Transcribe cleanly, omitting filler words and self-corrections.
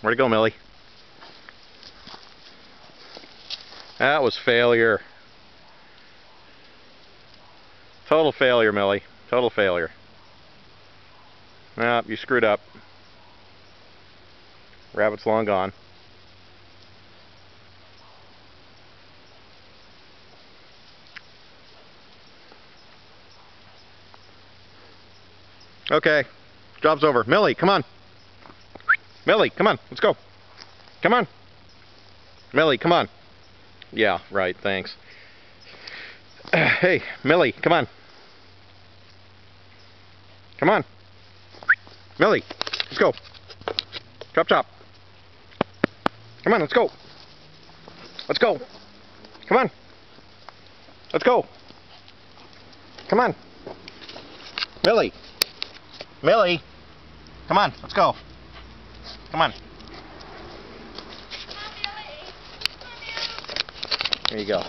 Where'd it go, Millie? That was failure. Total failure, Millie. Total failure. Nah, you screwed up. Rabbit's long gone. Okay, job's over. Millie, come on. Millie, come on, let's go. Come on. Millie, come on. Yeah, right, thanks. Hey, Millie, come on. Come on. Millie, let's go. Chop, chop. Come on, let's go. Let's go. Come on. Let's go. Come on. Millie. Millie. Come on, let's go. Come on. There you go.